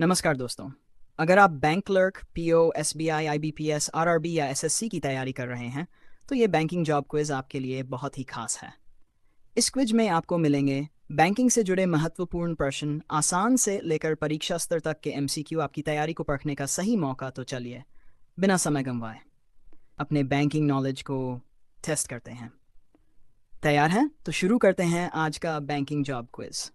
नमस्कार दोस्तों। अगर आप bank clerk, PO, SBI, IBPS, RRB या एसएससी की तैयारी कर रहे हैं, तो ये बैंकिंग जॉब क्विज आपके लिए बहुत ही खास है। इस क्विज में आपको मिलेंगे बैंकिंग से जुड़े महत्वपूर्ण प्रश्न, आसान से लेकर परीक्षा स्तर तक के एमसीक्यू। आपकी तैयारी को परखने का सही मौका। तो चलिए, बिना समय गंवाए अपने बैंकिंग नॉलेज को टेस्ट करते हैं। तैयार हैं? तो शुरू करते हैं आज का बैंकिंग जॉब क्विज।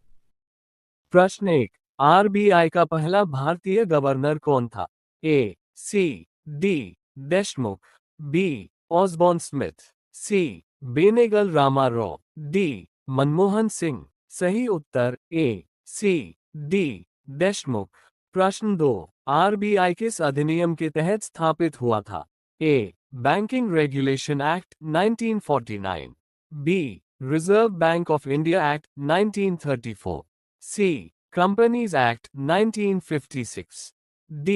प्रश्न 1। आरबीआई का पहला भारतीय गवर्नर कौन था? A. C. D. Deshmukh, B. Osborne Smith, C. Benegal Rama Rau, D. Manmohan Singh. सही उत्तर ए. सी. डी. देशमुख। प्रश्न 2। आरबीआई किस अधिनियम के तहत स्थापित हुआ था? A. Banking regulation act 1949, B. Reserve bank of India act 1934, C. Companies Act 1956, D.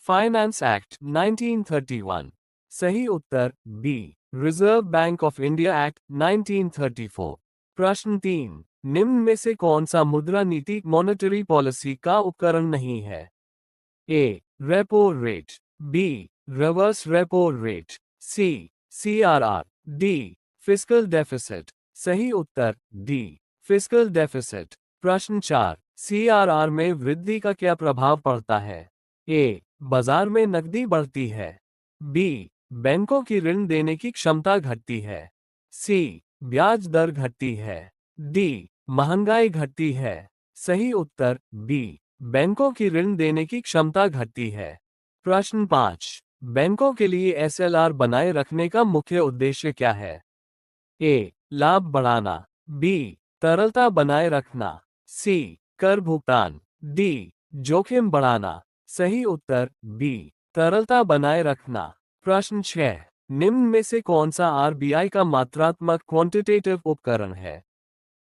Finance Act 1931। सही उत्तर B. Reserve bank of India act 1934। प्रश्न 3। निम्न में से कौन सा मुद्रा नीति मॉनेटरी पॉलिसी का उपकरण नहीं है? A. Repo rate, B. Reverse repo rate, C. CRR, D. Fiscal deficit. सही उत्तर डी. Fiscal deficit. प्रश्न 4। सीआरआर में वृद्धि का क्या प्रभाव पड़ता है? ए. बाजार में नकदी बढ़ती है, बी. बैंकों की ऋण देने की क्षमता घटती है, सी. ब्याज दर घटती है, डी. महंगाई घटती है। सही उत्तर बी. बैंकों की ऋण देने की क्षमता घटती है। प्रश्न 5। बैंकों के लिए एसएलआर बनाए रखने का मुख्य उद्देश्य क्या है? ए. लाभ बढ़ाना, बी. तरलता बनाए रखना, सी. कर भुगतान, डी. जोखिम बढ़ाना। सही उत्तर बी. तरलता बनाए रखना। प्रश्न 6। निम्न में से कौन सा आरबीआई का मात्रात्मक क्वांटिटेटिव उपकरण है?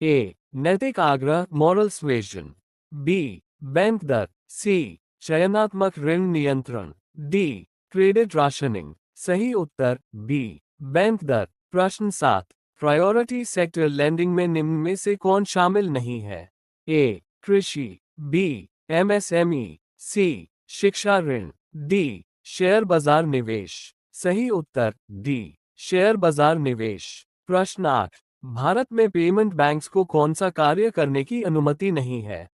ए. नैतिक आग्रह मॉरल सुएजन, बी. बैंक दर, सी. चयनात्मक ऋण नियंत्रण, डी. Credit rationing. सही उत्तर बी. बैंक दर। प्रश्न 7। प्रायोरिटी सेक्टर लैंडिंग में निम्न में से कौन शामिल नहीं है? ए. कृषि, बी. एमएसएमई, सी. शिक्षा ऋण, डी. शेयर बाजार निवेश। सही उत्तर डी. शेयर बाजार निवेश। प्रश्न 8। भारत में पेमेंट बैंक्स को कौन सा कार्य करने की अनुमति नहीं है?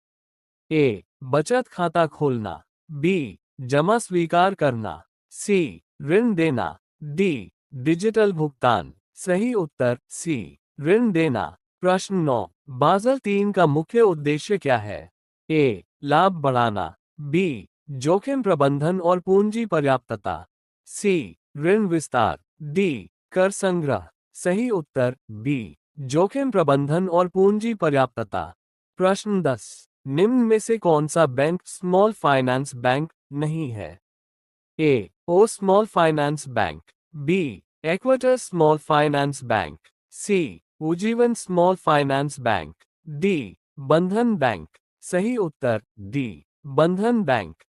ए. बचत खाता खोलना, बी. जमा स्वीकार करना, सी. ऋण देना, डी. डिजिटल भुगतान। सही उत्तर सी. ऋण देना। प्रश्न 9। बाज़ल 3 का मुख्य उद्देश्य क्या है? ए. लाभ बढ़ाना, बी. जोखिम प्रबंधन और पूंजी पर्याप्तता, सी. ऋण विस्तार, डी. कर संग्रह। सही उत्तर बी. जोखिम प्रबंधन और पूंजी पर्याप्तता। प्रश्न 10। निम्न में से कौन सा बैंक स्मॉल फाइनेंस बैंक नहीं है? A. AU small finance bank, B. Equitas small finance bank, C. Ujjivan small finance bank, D. Bandhan bank. सही उत्तर डी. बंधन बैंक।